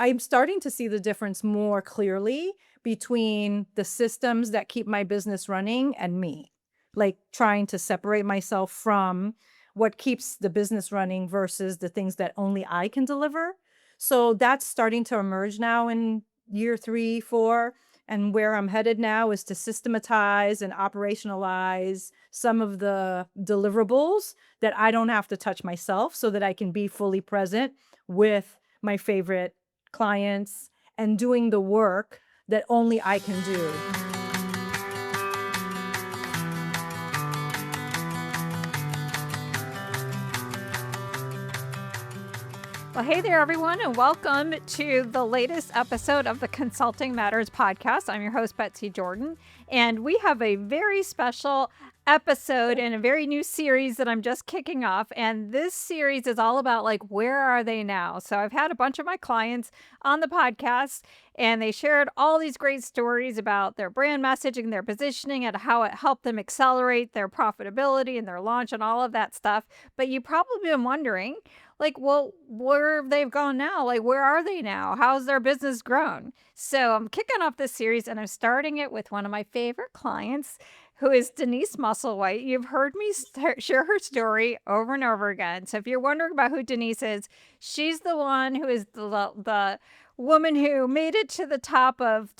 I'm starting to see the difference more clearly between the systems that keep my business running and me. Like trying to separate myself from what keeps the business running versus the things that only I can deliver. So that's starting to emerge now in year 3, 4. And where I'm headed now is to systematize and operationalize some of the deliverables that I don't have to touch myself so that I can be fully present with my favorite clients and doing the work that only I can do. Well, hey there, everyone, and welcome to the latest episode of the Consulting Matters podcast. I'm your host, Betsy Jordan, and we have a very special episode and a very new series that I'm just kicking off. And this series is all about where are they now? So I've had a bunch of my clients on the podcast, and they shared all these great stories about their brand messaging, their positioning, and how it helped them accelerate their profitability and their launch and all of that stuff. But you've probably been wondering, well, where they've gone now? Where are they now? How's their business grown? So I'm kicking off this series and I'm starting it with one of my favorite clients, who is Denise Musselwhite. You've heard me share her story over and over again. So if you're wondering about who Denise is, she's the one who is the woman who made it to the top of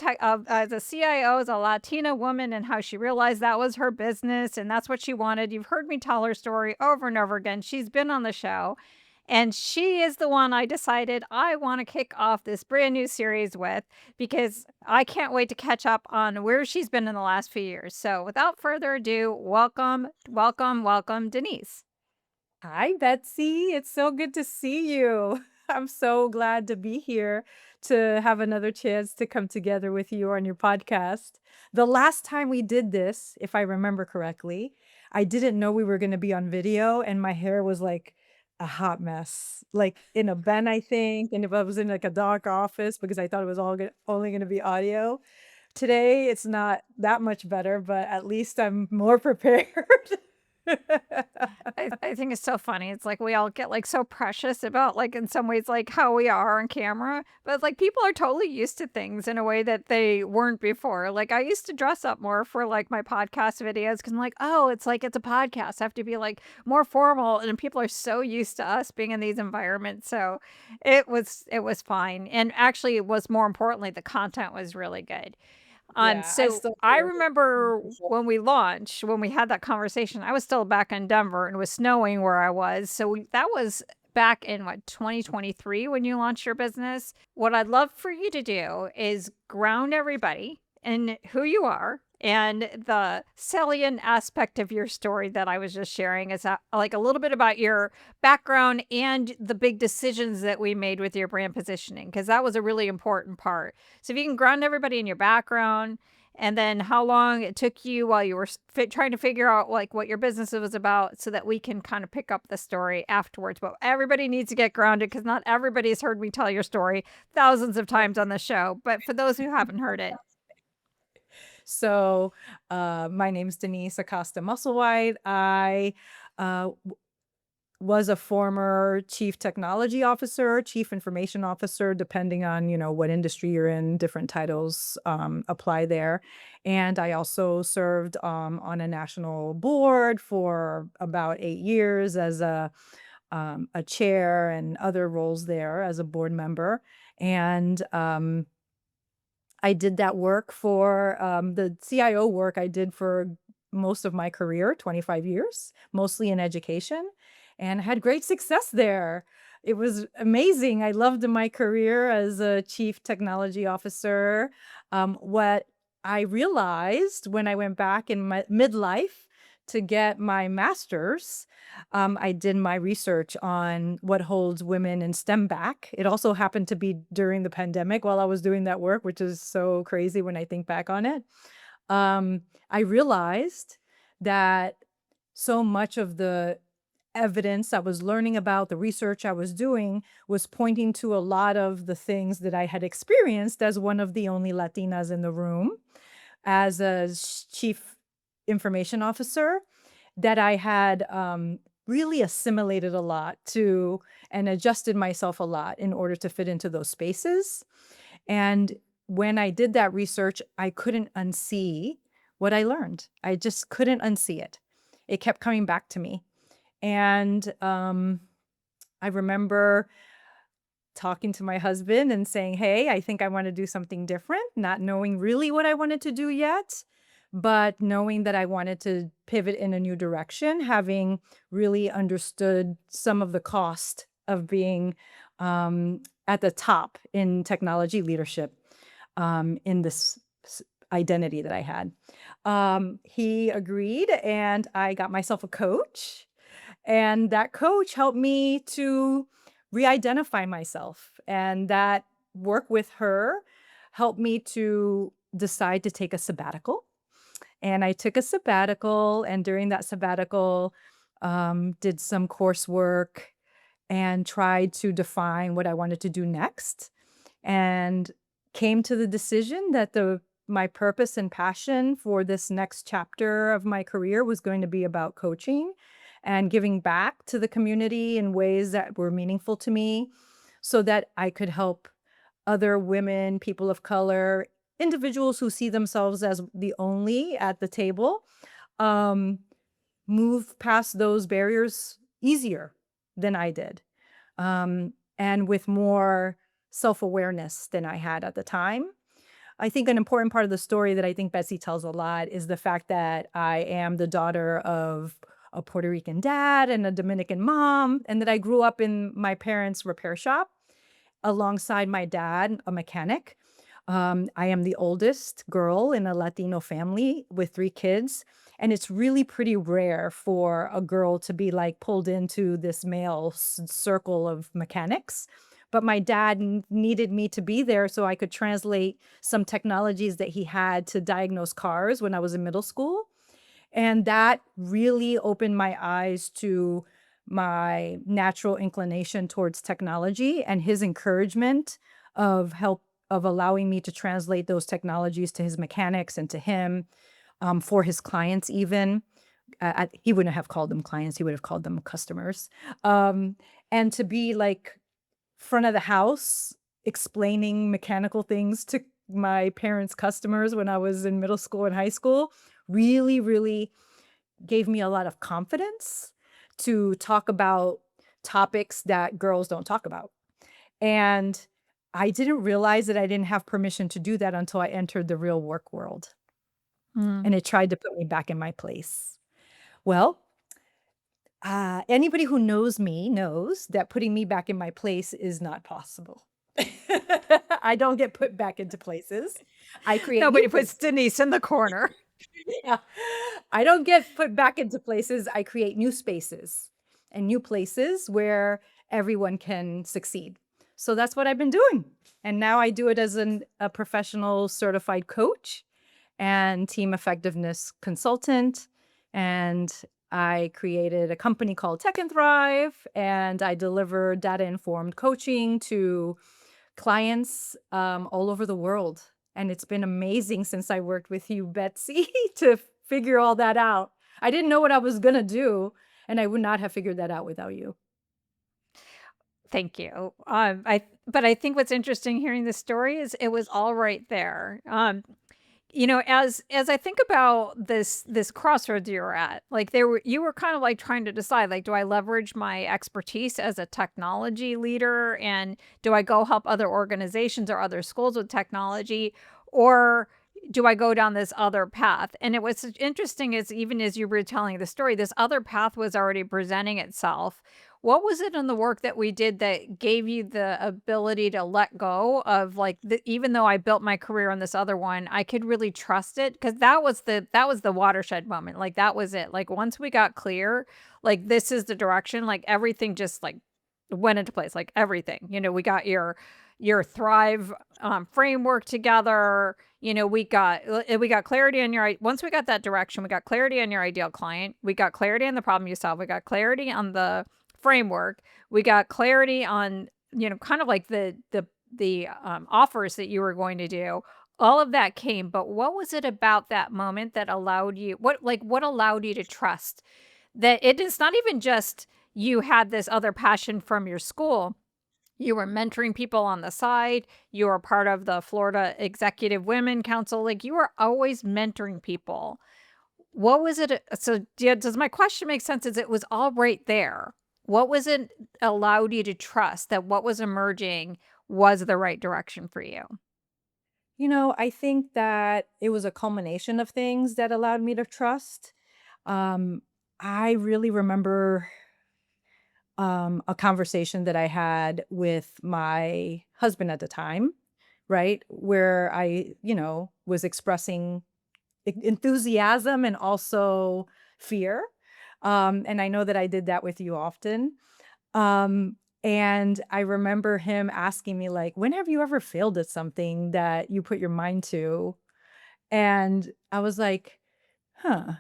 as a CIO, as a Latina woman, and how she realized that was her business and that's what she wanted. You've heard me tell her story over and over again. She's been on the show. And she is the one I decided I want to kick off this brand new series with, because I can't wait to catch up on where she's been in the last few years. So without further ado, welcome, welcome, welcome, Denise. Hi, Betsy. It's so good to see you. I'm so glad to be here to have another chance to come together with you on your podcast. The last time we did this, if I remember correctly, I didn't know we were going to be on video, and my hair was like a hot mess, like in a bun, I think. And if I was in like a dark office because I thought it was only going to be audio. Today, it's not that much better, but at least I'm more prepared. I think it's so funny. It's like we all get so precious about in some ways how we are on camera, but it's like people are totally used to things in a way that they weren't before. Like I used to dress up more for my podcast videos because I'm like, oh, it's it's a podcast. I have to be more formal, and people are so used to us being in these environments. So it was fine, and actually, it was more importantly the content was really good. Yeah, I So still I feel remember it. when we launched, when we had that conversation, I was still back in Denver and it was snowing where I was. So that was back in 2023 when you launched your business. What I'd love for you to do is ground everybody in who you are, and the salient aspect of your story that I was just sharing is a little bit about your background and the big decisions that we made with your brand positioning, because that was a really important part. So if you can ground everybody in your background, and then how long it took you while you were trying to figure out what your business was about, so that we can kind of pick up the story afterwards. But everybody needs to get grounded because not everybody's heard me tell your story thousands of times on the show. But for those who haven't heard it, So, my name's Denise Acosta Musselwhite. I was a former chief technology officer, chief information officer, depending on, what industry you're in, different titles apply there. And I also served on a national board for about 8 years as a chair and other roles there as a board member. And I did that work for the CIO work I did for most of my career, 25 years, mostly in education, and had great success there. It was amazing. I loved my career as a chief technology officer. What I realized when I went back in my midlife to get my master's, I did my research on what holds women in STEM back. It also happened to be during the pandemic while I was doing that work, which is so crazy when I think back on it. I realized that so much of the evidence I was learning about, the research I was doing, was pointing to a lot of the things that I had experienced as one of the only Latinas in the room, as a chief information officer, that I had really assimilated a lot to and adjusted myself a lot in order to fit into those spaces. And when I did that research, I couldn't unsee what I learned. I just couldn't unsee it. It kept coming back to me. And I remember talking to my husband and saying, "Hey, I think I want to do something different," not knowing really what I wanted to do yet, but knowing that I wanted to pivot in a new direction, having really understood some of the cost of being at the top in technology leadership in this identity that I had. He agreed, and I got myself a coach, and that coach helped me to re-identify myself, and that work with her helped me to decide to take a sabbatical. And I took a sabbatical, and during that sabbatical, did some coursework and tried to define what I wanted to do next, and came to the decision that the my purpose and passion for this next chapter of my career was going to be about coaching and giving back to the community in ways that were meaningful to me so that I could help other women, people of color, individuals who see themselves as the only at the table, um, move past those barriers easier than I did, and with more self-awareness than I had at the time. I think an important part of the story that I think Betsy tells a lot is the fact that I am the daughter of a Puerto Rican dad and a Dominican mom, and that I grew up in my parents' repair shop alongside my dad, a mechanic. I am the oldest girl in a Latino family with 3 kids, and it's really pretty rare for a girl to be, like, pulled into this male circle of mechanics. But my dad needed me to be there so I could translate some technologies that he had to diagnose cars when I was in middle school. And that really opened my eyes to my natural inclination towards technology, and his encouragement of allowing me to translate those technologies to his mechanics and to him, for his clients even. He wouldn't have called them clients, he would have called them customers. And to be, like, front of the house explaining mechanical things to my parents' customers when I was in middle school and high school really, really gave me a lot of confidence to talk about topics that girls don't talk about. And I didn't realize that I didn't have permission to do that until I entered the real work world, Mm. and it tried to put me back in my place. Well, anybody who knows me knows that putting me back in my place is not possible. I don't get put back into places. I create new Nobody puts places. Denise in the corner. Yeah. I don't get put back into places, I create new spaces and new places where everyone can succeed. So that's what I've been doing, and now I do it as a professional certified coach and team effectiveness consultant, and I created a company called Tech and Thrive, and I deliver data-informed coaching to clients, all over the world, and it's been amazing since I worked with you, Betsy, to figure all that out. I didn't know what I was gonna do, and I would not have figured that out without you. Thank you. But I think what's interesting hearing the story is it was all right there. As I think about this crossroads you were at, like you were kind of like trying to decide, like, do I leverage my expertise as a technology leader, and do I go help other organizations or other schools with technology, or do I go down this other path? And it was interesting is even as you were telling the story, this other path was already presenting itself. What was it in the work that we did that gave you the ability to let go of, like, even though I built my career on this other one, I could really trust it? Because that was the watershed moment. Like, that was it. Like, once we got clear, like, this is the direction, like, everything just, like, went into place, like, everything. We got your Thrive, framework together. We got clarity on once we got that direction, we got clarity on your ideal client, we got clarity on the problem you solve, we got clarity on the framework, we got clarity on, kind of like the offers that you were going to do. All of that came, but what was it about that moment that allowed you what allowed you to trust that it is not even just you had this other passion from your school. You were mentoring people on the side. You were part of the Florida Executive Women Council. Like, you were always mentoring people. What was it? So, does my question make sense? Is it was all right there? What was it allowed you to trust that what was emerging was the right direction for you? I think that it was a culmination of things that allowed me to trust. Um, I really remember a conversation that I had with my husband at the time, right? Where I, was expressing enthusiasm and also fear. And I know that I did that with you often. Um, and I remember him asking me, like, when have you ever failed at something that you put your mind to? And I was like, huh.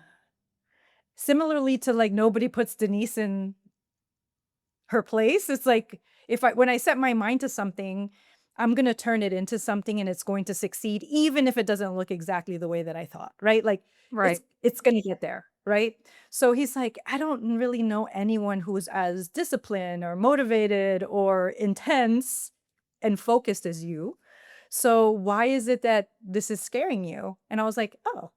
Similarly to like nobody puts Denise in her place. It's like when I set my mind to something, I'm gonna turn it into something and it's going to succeed, even if it doesn't look exactly the way that I thought, right? Like Right. it's gonna get there, right? So he's like, I don't really know anyone who's as disciplined or motivated or intense and focused as you. So why is it that this is scaring you? And I was like, oh,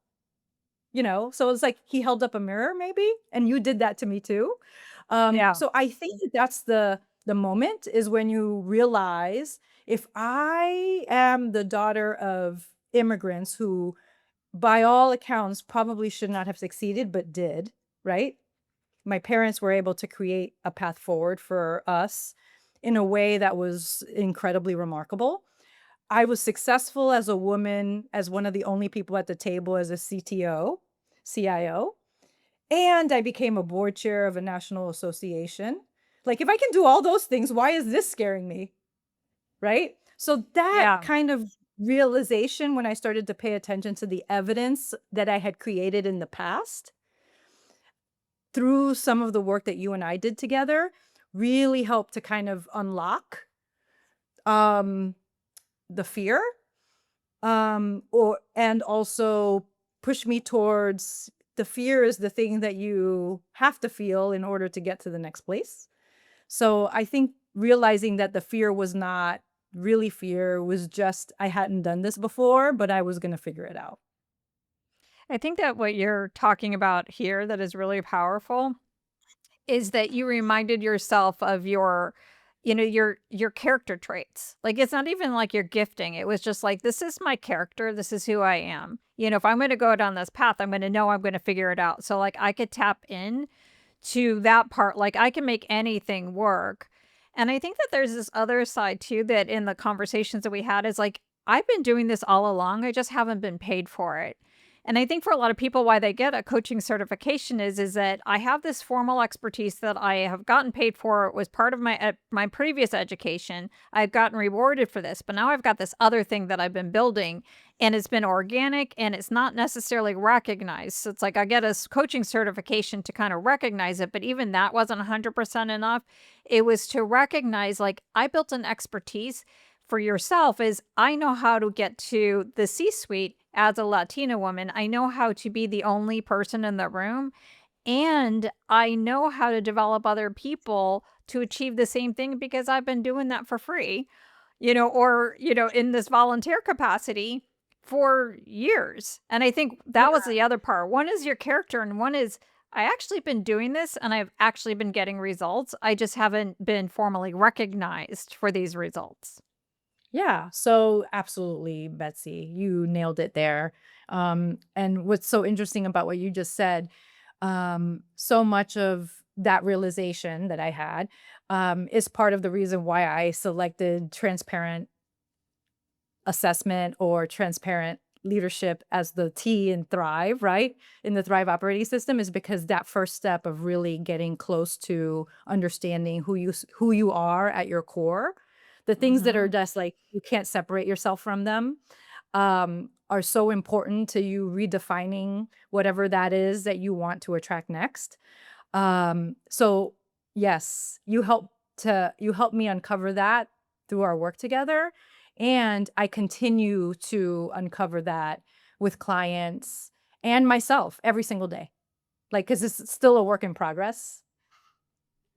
so it's like he held up a mirror maybe, and you did that to me too. Yeah. So I think that that's the moment is when you realize if I am the daughter of immigrants who, by all accounts, probably should not have succeeded, but did, right? My parents were able to create a path forward for us in a way that was incredibly remarkable. I was successful as a woman, as one of the only people at the table as a CTO, CIO, and I became a board chair of a national association. Like, if I can do all those things, why is this scaring me? Right? So, that Yeah. kind of realization when I started to pay attention to the evidence that I had created in the past through some of the work that you and I did together really helped to kind of unlock um, the fear or and also push me towards the fear is the thing that you have to feel in order to get to the next place. So I think realizing that the fear was not really fear was just I hadn't done this before, but I was going to figure it out. I think that what you're talking about here that is really powerful is that you reminded yourself of your character traits. Like, it's not even like your gifting. It was just like, this is my character. This is who I am. If I'm going to go down this path, I'm going to know I'm going to figure it out. So like I could tap in to that part. Like, I can make anything work. And I think that there's this other side too that in the conversations that we had is like, I've been doing this all along. I just haven't been paid for it. And I think for a lot of people, why they get a coaching certification is that I have this formal expertise that I have gotten paid for. It was part of my previous education. I've gotten rewarded for this, but now I've got this other thing that I've been building, and it's been organic and it's not necessarily recognized. So it's like I get a coaching certification to kind of recognize it, but even that wasn't 100% enough. It was to recognize, like, I built an expertise for yourself is I know how to get to the C-suite as a Latina woman. I know how to be the only person in the room, and I know how to develop other people to achieve the same thing because I've been doing that for free, or, in this volunteer capacity for years. And I think that was Yeah. the other part. One is your character, and one is I actually been doing this and I've actually been getting results. I just haven't been formally recognized for these results. Yeah. So absolutely, Betsy, you nailed it there. And what's so interesting about what you just said, so much of that realization that I had is part of the reason why I selected transparent assessment or transparent leadership as the T in Thrive, right? In the Thrive operating system is because that first step of really getting close to understanding who you are at your core, the things that are Mhm. just like you can't separate yourself from them, are so important to you redefining whatever that is that you want to attract next. So yes, you help me uncover that through our work together. And I continue to uncover that with clients and myself every single day. Like, because it's still a work in progress.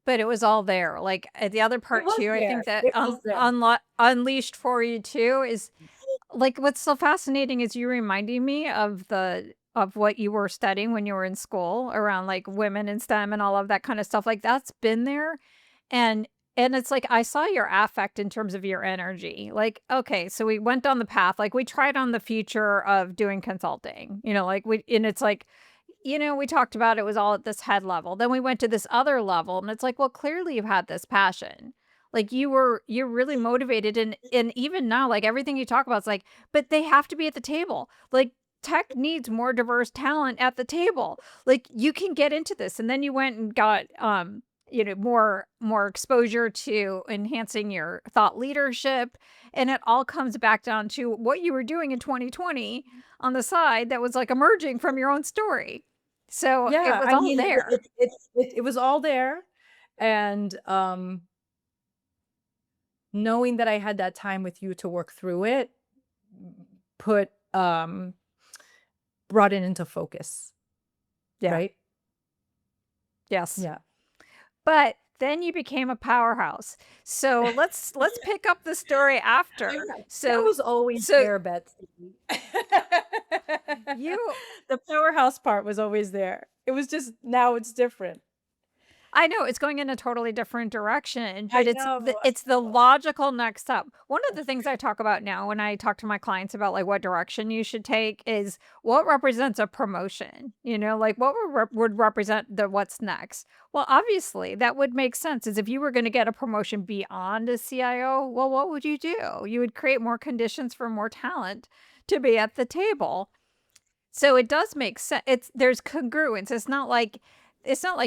But it was all there. Like, the other It part was too, I there. think that It was there. unleashed for you too is like, what's so fascinating is you reminding me of what you were studying when you were in school around, like, women in STEM and all of that kinda stuff, like, that's been there, and it's like, I saw your affect in terms of your energy, like, okay, so we went down the path, like, we tried on the future of doing consulting, like, it's like, we talked about it was all at this head level, then we went to this other level, and it's like, well, clearly you've had this passion. Like, you're really motivated, and even now, like, everything you talk about is like, "But they have to be at the table." Like, tech needs more diverse talent at the table. Like, you can get into this, and then you went and got, more exposure to enhancing your thought leadership, and it all comes back down to what you were doing in 2020 on the side that was, like, emerging from your own story. So, it Yeah, was I all mean, there. it was all there, and, knowing that I had that time with you to work through it, put, brought it into focus, Yeah. right? Yes. Yeah. But then you became a powerhouse. So let's pick up the story I after. know. That So was always so there, Betsy. you The powerhouse part was always there. It was just now it's different. I know it's going in a totally different direction, I but it's know, I the know. logical next step. One of the things I talk about now when I talk to my clients about like what direction you should take is what represents a promotion. Like what would represent the what's next. Well, obviously that would make sense. Is if you were going to get a promotion beyond a CIO, well, what would you do? You would create more conditions for more talent to be at the table. So it does make sense. There's congruence. It's not like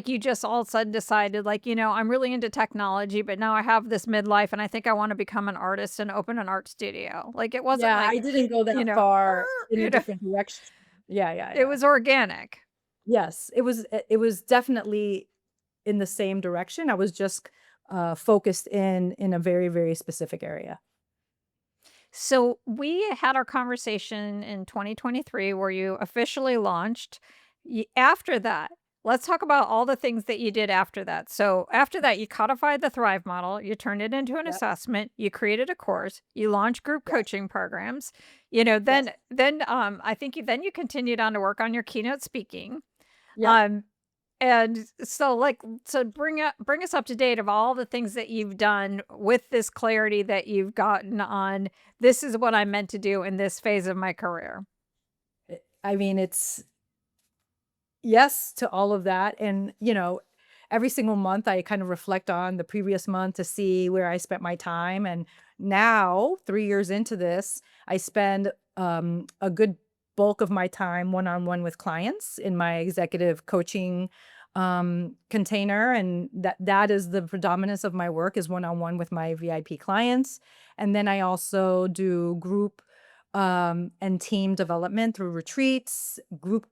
you just all of a sudden decided like, I'm really into technology, but now I have this midlife and I think I want to become an artist and open an art studio. Like it wasn't Yeah, I like, didn't go you that know, far in a you know, different direction. Yeah, yeah, it yeah. was organic. Yes, it was definitely in the same direction. I was just, focused in a very, very specific area. So we had our conversation in 2023 where you officially launched. After that, let's talk about all the things that you did after that. So after that, you codified the Thrive model, you turned it into an Yep, assessment, you created a course, you launched group yes, coaching programs. yes, Then I think you continued on to work on your keynote speaking. yep. Um and so, like, so bring us up to date of all the things that you've done with this clarity that you've gotten on, "This is what I'm meant to do in this phase of my career." I mean, it's yes to all of that, and, every single month, I kind of reflect on the previous month to see where I spent my time, and now, 3 years into this, I spend, a good bulk of my time one-on-one with clients in my executive coaching, container, and that is the predominance of my work is one-on-one with my VIP clients, and then I also do group, and team development through retreats, group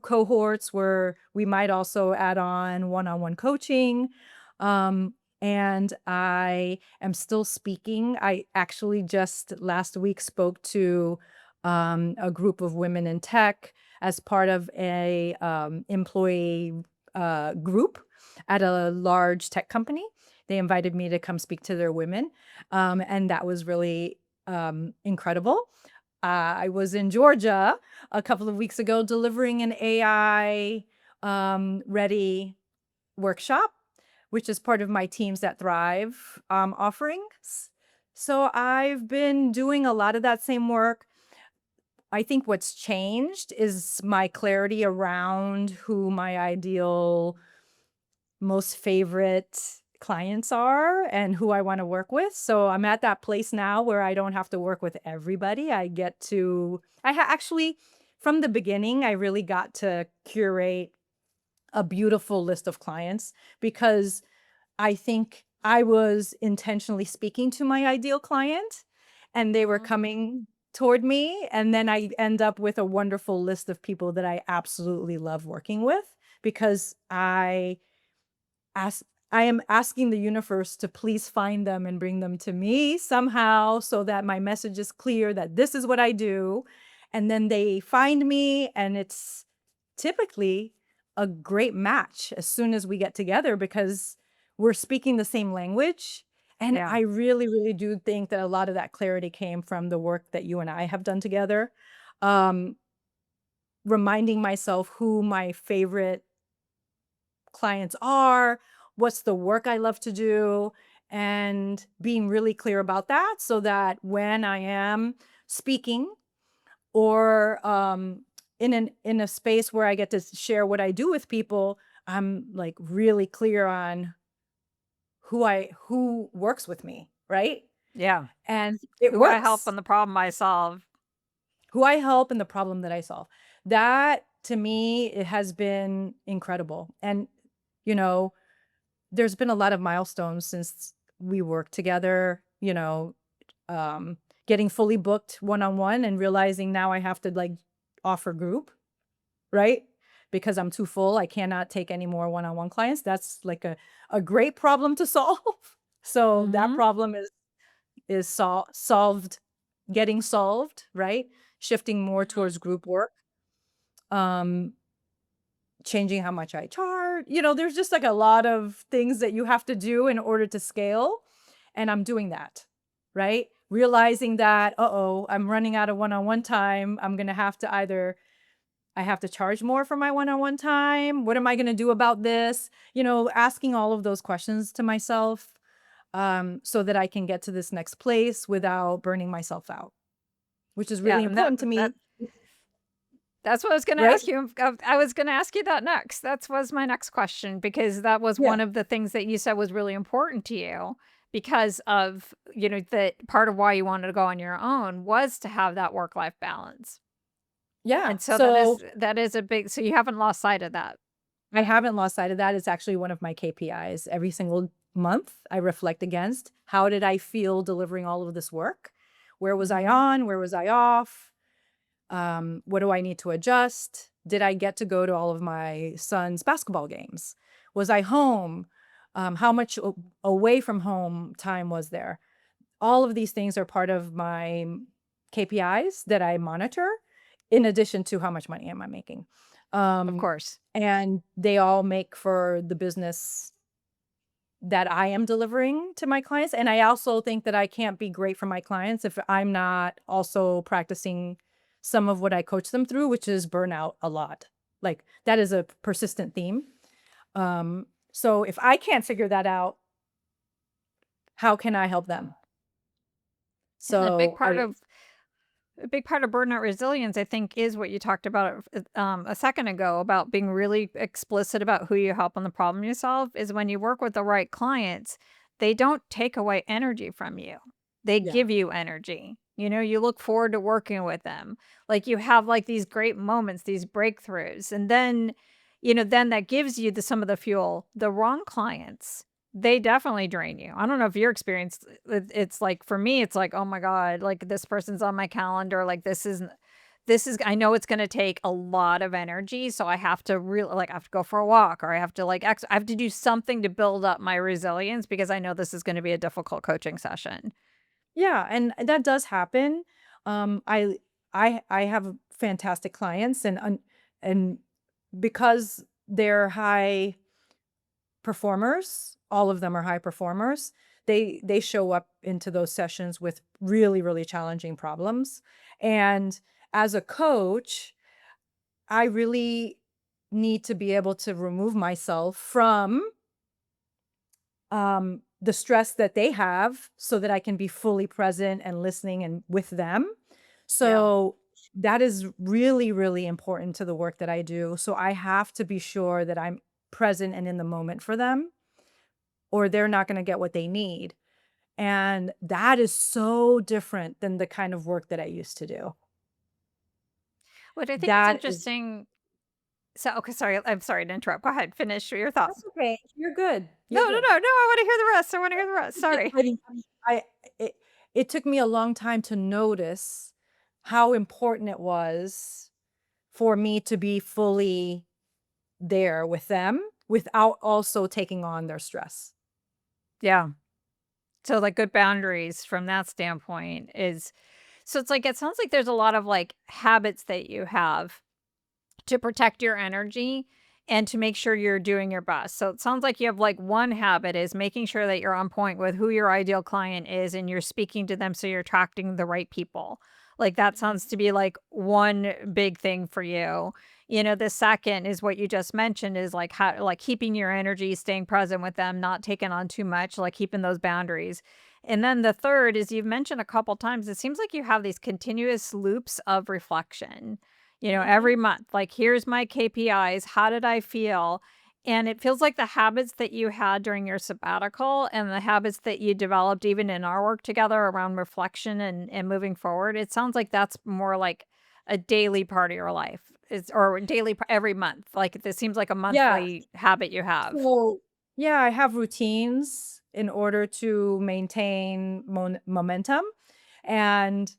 cohorts where we might also add on one-on-one coaching. And I am still speaking. I actually just last week spoke to a group of women in tech as part of a employee group at a large tech company. They invited me to come speak to their women, and that was really incredible. I was in Georgia a couple of weeks ago delivering an AI ready workshop, which is part of my Teams That Thrive offerings. So I've been doing a lot of that same work. I think what's changed is my clarity around who my ideal most favorite clients are and who I wanna work with. So I'm at that place now where I don't have to work with everybody. I get to actually, from the beginning, I really got to curate a beautiful list of clients because I think I was intentionally speaking to my ideal client, and they were Mhm. coming toward me, and then I end up with a wonderful list of people that I absolutely love working with because ask I am asking the universe to please find them and bring them to me somehow so that my message is clear that this is what I do. And then they find me, and it's typically a great match as soon as we get together because we're speaking the same language. And Yeah. I really, really do think that a lot of that clarity came from the work that you and I have done together. Um, Reminding myself who my favorite clients are, what's the work I love to do, and being really clear about that so that when I am speaking or in a space where I get to share what I do with people, I'm like really clear on who works with me, right? Yeah. And it Who I help works. on the problem I solve. Who I help and the problem that I solve. That to me, it has been incredible. And you know, there's been a lot of milestones since we worked together, um, getting fully booked one-on-one and realizing now I have to like offer group, right? Because I'm too full. I cannot take any more one-on-one clients. That's like a great problem to solve. So that Mhm. problem is solved, getting solved, right? Shifting more Mhm. towards group work. Um, Changing how much I charge. There's just like a lot of things that you have to do in order to scale. And I'm doing that, right? Realizing that, uh-oh, I'm running out of one-on-one time. I'm going to have to either, I have to charge more for my one-on-one time. What am I going to do about this? Asking all of those questions to myself so that I can get to this next place without burning myself out, which is Yeah, really and that important to that me, that's what I was gonna right? ask you. I was gonna ask you that next. That was my next question because that was Yeah. one of the things that you said was really important to you because of, that part of why you wanted to go on your own was to have that work-life balance. Yeah. And so So that is a big so you haven't lost sight of that. I haven't lost sight of that. It's actually one of my KPIs. Every single month, I reflect against how did I feel delivering all of this work? Where was I Mhm. on? Where was I off? What do I need to adjust? Did I get to go to all of my son's basketball games? Was I home? How much away from home time was there? All of these things are part of my KPIs that I monitor, in addition to how much money am I making. Of Um, course. and they all make for the business that I am delivering to my clients. And I also think that I can't be great for my clients if I'm not also practicing some of what I coach them through, which is burnout a lot. Like that is a persistent theme. So if I can't figure that out, how can I help them? And So I a big part of burnout resilience, I think, is what you talked about a second ago about being really explicit about who you help and the problem you solve. Is when you work with the right clients, they don't take away energy from you. They Yeah. give you energy. You look forward to working with them. Like you have like these great moments, these breakthroughs, and then that gives you some of the fuel. The wrong clients, they definitely drain you. I don't know if your experience it's like for me, it's like, "Oh my god, like this person's on my calendar, like this is I know it's gonna take a lot of energy, so I have to really like I have to go for a walk or I have to I have to do something to build up my resilience because I know this is gonna be a difficult coaching session." Yeah, and that does happen. Um, I I have fantastic clients and because they're high performers, all of them are high performers. They show up into those sessions with really, really challenging problems. And as a coach, I really need to be able to remove myself from the stress that they have so that I can be fully present and listening and with them. Yeah. So that is really, really important to the work that I do. So I have to be sure that I'm present and in the moment for them, or they're not going to get what they need. And that is so different than the kind of work that I used to do. What I think is That is, interesting okay, sorry, I'm sorry to interrupt. Go ahead, finish your thought. that's okay. You're good. No, You're no, good. no, no, I wanna hear the rest. I wanna hear the rest. It Sorry. I it it took me a long time to notice how important it was for me to be fully there with them without also taking on their stress. Yeah. So, like, good boundaries from that standpoint is so it's like it sounds like there's a lot of, like, habits that you have to protect your energy and to make sure you're doing your best. So it sounds like you have like one habit is making sure that you're on point with who your ideal client is and you're speaking to them so you're attracting the right people. Like that sounds to be like one big thing for you. The second is what you just mentioned is like how like keeping your energy, staying present with them, not taking on too much, like keeping those boundaries. And then the third is you've mentioned a couple times, it seems like you have these continuous loops of reflection, Mhm. every month. Like, here's my KPIs. How did I feel? And it feels like the habits that you had during your sabbatical and the habits that you developed even in our work together around reflection and moving forward, it sounds like that's more like a daily part of your life. It's or daily every month. Like this seems like a Yeah. monthly habit you have. So, yeah, I have routines in order to maintain momentum, and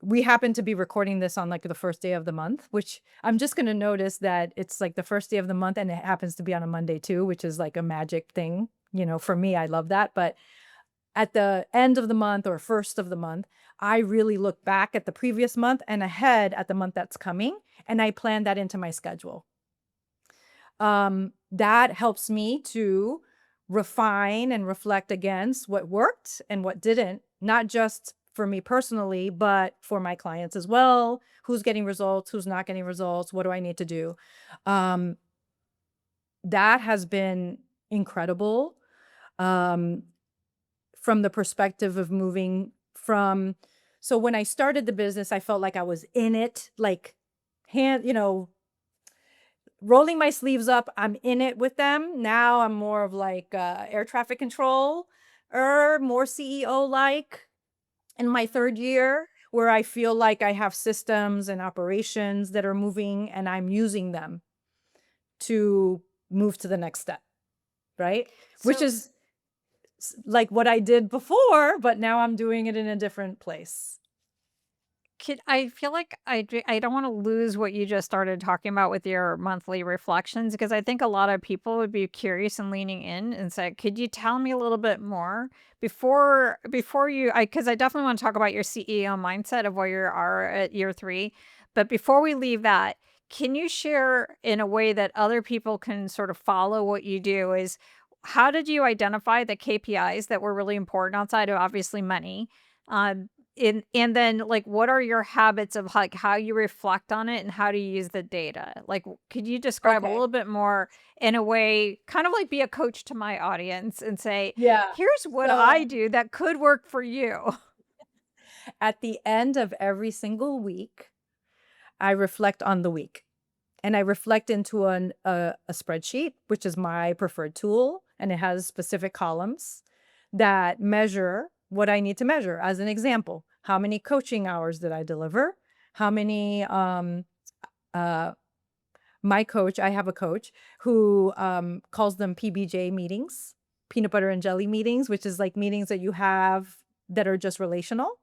we happen to be recording this on, like, the first day of the month, which I'm just gonna notice that it's, like, the first day of the month, and it happens to be on a Monday too, which is, like, a magic thing, for me, I love that, but at the end of the month or first of the month, I really look back at the previous month and ahead at the month that's coming, and I plan that into my schedule. That helps me to refine and reflect against what worked and what didn't, not just for me personally, but for my clients as well. Who's getting results? Who's not getting results? What do I need to do? Um, that has been incredible. Um, from the perspective of moving from, so when I started the business, I felt like I was in it, like hand, rolling my sleeves up, I'm in it with them. Now I'm more of like, air traffic control or more CEO-like in my 3rd year, where I feel like I have systems and operations that are moving and I'm using them to move to the next step, right? Which So is like what I did before, but now I'm doing it in a different place. I feel like I don't wanna lose what you just started talking about with your monthly reflections, because I think a lot of people would be curious and leaning in and say, "Could you tell me a little bit more?" Before you because I definitely wanna talk about your CEO mindset of where you are at year 3, but before we leave that, can you share in a way that other people can sort of follow what you do is, how did you identify the KPIs that were really important outside of obviously money? Um, and then, like, what are your habits of, like, how you reflect on it and how do you use the data? Like, could you describe a Okay. little bit more in a way kind of like be a coach to my audience and say, Yeah. "Here's what I So do that could work for you." at the end of every single week, I reflect on the week. And I reflect into a spreadsheet, which is my preferred tool, and it has specific columns that measure what I need to measure. As an example, how many coaching hours did I deliver? How many uh my coach, I have a coach who calls them PBJ meetings, peanut butter and jelly meetings, which is like meetings that you have that are just relational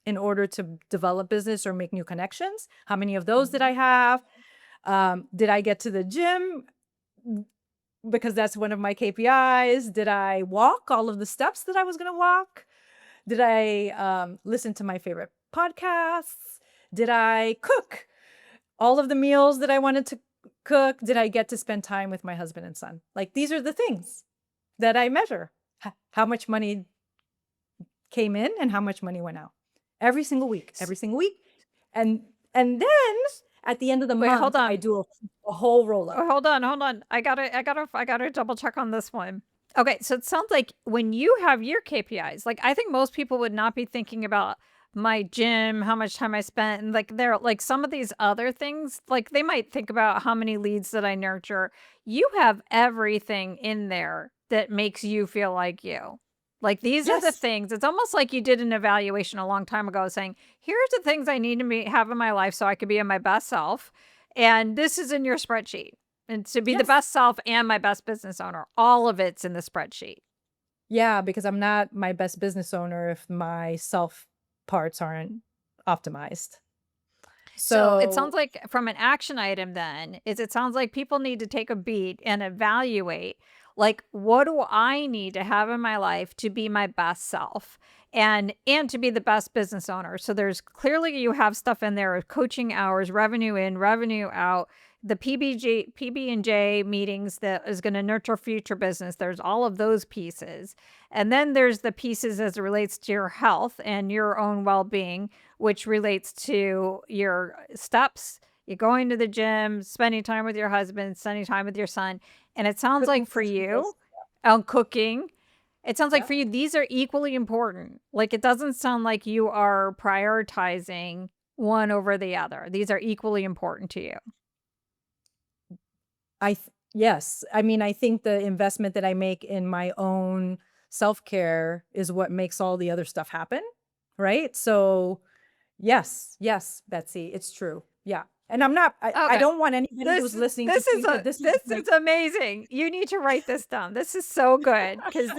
in order to develop business or make new connections. How many of those did I have? Did I get to the gym? Because that's one of my KPIs. Did I walk all of the steps that I was going to walk? Did I listen to my favorite podcasts? Did I cook all of the meals that I wanted to cook? Did I get to spend time with my husband and son? Like these are the things that I measure. How much money came in and how much money went out S every single week. And then at the end of the Wait, hold month, I on. do a whole roll up. Oh, hold on. I gotta double check on this one. Okay, so it sounds like when you have your KPIs, like I think most people would not be thinking about my gym, how much time I spent, and like they're like some of these other things, like they might think about how many leads that I nurture. You have everything in there that makes you feel like you. Like these are the Yes. things. It's almost like you did an evaluation a long time ago saying, here's the things I need to have in my life so I could be in my best self. And this is in your spreadsheet. And to be the Yes. best self and my best business owner, all of it's in the spreadsheet. Yeah, because I'm not my best business owner if my self parts aren't optimized. So it So, sounds like from an action item then is it sounds like people need to take a beat and evaluate like what do I need to have in my life to be my best self? and to be the best business owner. So there's clearly you have stuff in there of coaching hours, revenue in, revenue out, the PB&J meetings that is going to nurture future business. There's all of those pieces. And then there's the pieces as it relates to your health and your own well-being, which relates to your steps, you going to the gym, spending time with your husband, spending time with your son. And it sounds Cooking like for for you, Jesus. cooking, it sounds like Yeah. for you, these are equally important. Like it doesn't sound like you are prioritizing one over the other. These are equally important to you. Yes. I mean, I think the investment that I make in my own self-care is what makes all the other stuff happen, right? So, yes, yes, Betsy, it's true. Yeah. And I Okay. don't want anybody who's listening to think that this is This like is amazing. You need to write this down. This is so good because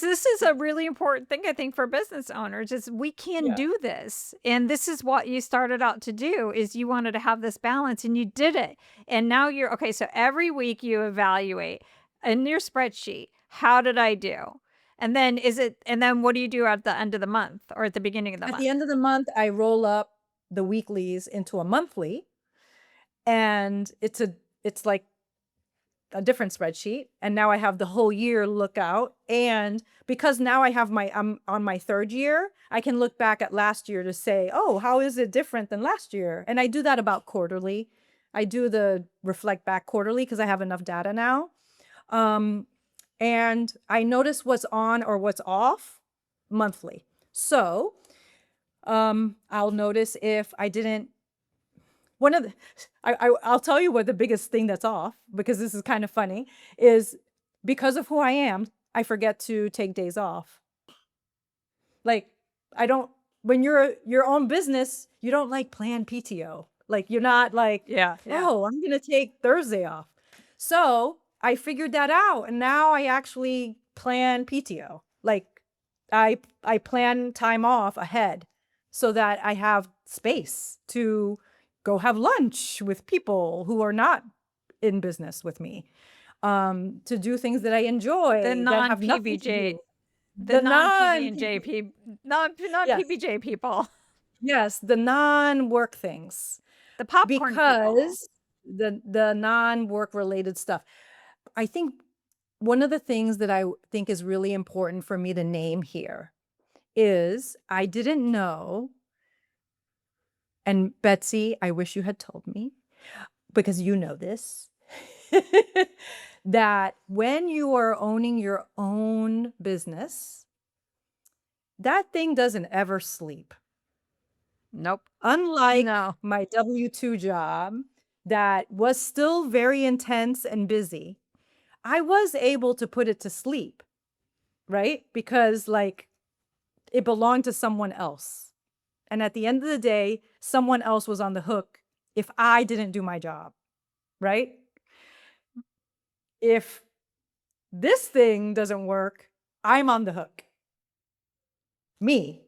this is a really important thing I think for business owners is we can yeah. do this. And this is what you started out to do is you wanted to have this balance and you did it. And now you're okay, so every week you evaluate in your spreadsheet, how did I do? And then what do you do at the end of the month or at the beginning of the At the month? end of the month, I roll up the weeklies into a monthly, and it's like a different spreadsheet, and now I have the whole year look out, and because now I'm on my 3rd year, I can look back at last year to say, "Oh, how is it different than last year?" And I do that about quarterly. I do the reflect back quarterly because I have enough data now. Um, and I notice what's on or what's off monthly. So, I'll notice if I didn't one of the I'll tell you what the biggest thing that's off, because this is kind of funny, is because of who I am, I forget to take days off. Like, I don't when you're your own business, you don't like plan PTO. Like, you're not like, Yeah, yeah. "Oh, I'm gonna take Thursday off." So, I figured that out, and now I actually plan PTO. Like, I plan time off ahead so that I have space to go have lunch with people who are not in business with me, to do things that I The enjoy that have nothing to non-PBJ do The the non non-PB&J not yes, PBJ people. yes, the non-work things, The popcorn people. because the non-work related stuff. I think one of the things that I think is really important for me to name here is I didn't know, and Betsy, I wish you had told me because you know this, that when you are owning your own business, that thing doesn't ever sleep. Nope. Unlike No. my W-2 job that was still very intense and busy, I was able to put it to sleep, right? Because, like, it belonged to someone else. And at the end of the day, someone else was on the hook if I didn't do my job, right? If this thing doesn't work, I'm on the hook. Me.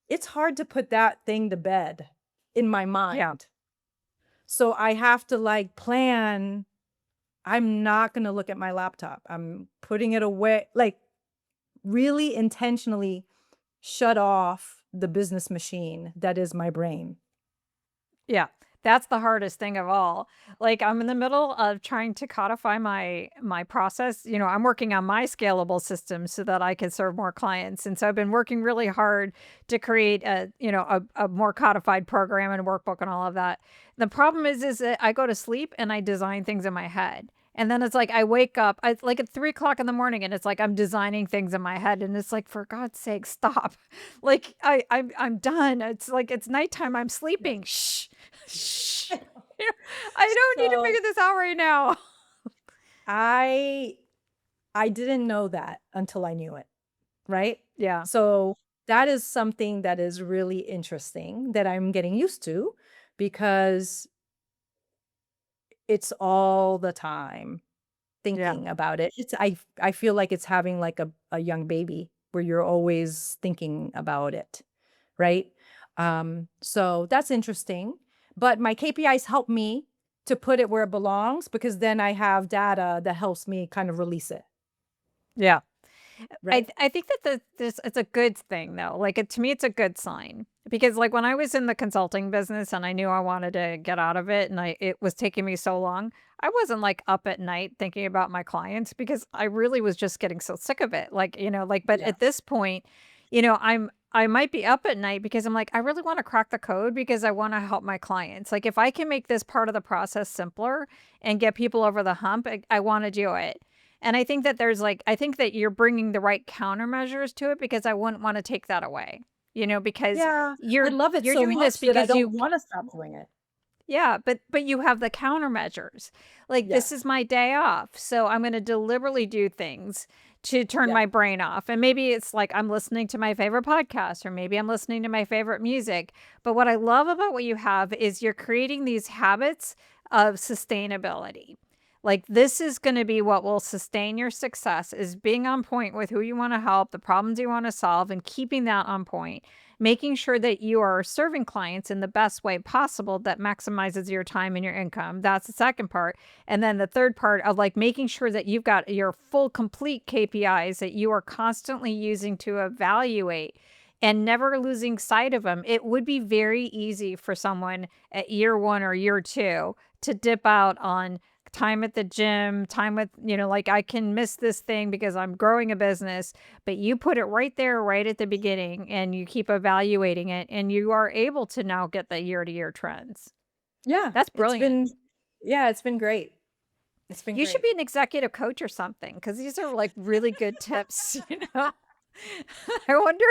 It's hard to put that thing to bed in my Yeah. mind. So I have to, like, plan. I'm not gonna look at my laptop. I'm putting it away, like, really intentionally shut off the business machine that is my brain. Yeah. That's the hardest thing of all. Like, I'm in the middle of trying to codify my process. You know, I'm working on my scalable system so that I can serve more clients. And so I've been working really hard to create a more codified program and workbook and all of that. The problem is that I go to sleep and I design things in my head. And then it's like I wake up like at 3 o'clock in the morning and it's like I'm designing things in my head. And it's like, for God's sake, stop. Like I'm done. It's like it's nighttime. I'm Yeah. sleeping. Shh. Shh. I don't need to So figure this out right now. I I didn't know that until I knew it, right? Yeah. So that is something that is really interesting that I'm getting used to because it's all the time Yeah. thinking about it. I feel like it's having like a young baby where you're always thinking about it, right? So that's interesting. But my KPIs help me to put it where it belongs because then I have data that helps me kind of release it. Yeah. right? I think that this it's a good thing though. Like to me, it's a good sign because like when I was in the consulting business and I knew I wanted to get out of it, and it was taking me so long, I wasn't like up at night thinking about my clients because I really was just getting so sick of it. Like like but Yeah. at this point, I might be up at night because I'm like I really want to crack the code because I want to help my clients. Like if I can make this part of the process simpler and get people over the hump, I want to do it. And I think that I think that you're bringing the right countermeasures to it because I wouldn't want to take that away, because Yeah. I you're love it you're so doing this much that I because don't wanna stop doing it. yeah, but you have the countermeasures. Like this is Yes. my day off, so I'm going to deliberately do things to turn Yeah. my brain off. And maybe it's like I'm listening to my favorite podcast or maybe I'm listening to my favorite music. But what I love about what you have is you're creating these habits of sustainability. Like this is going to be what will sustain your success is being on point with who you want to help, the problems you want to solve and keeping that on point, making sure that you are serving clients in the best way possible that maximizes your time and your income. That's the second part. And then the third part of like making sure that you've got your full complete KPIs that you are constantly using to evaluate and never losing sight of them. It would be very easy for someone at year 1 or year 2 to dip out on time at the gym, time with, like I can miss this thing because I'm growing a business, but you put it right there, right at the beginning, and you keep evaluating it, and you are able to now get the year to year trends. Yeah. That's brilliant. It's been great. It's been You should great. be an executive coach or something because these are like really good tips, I wonder,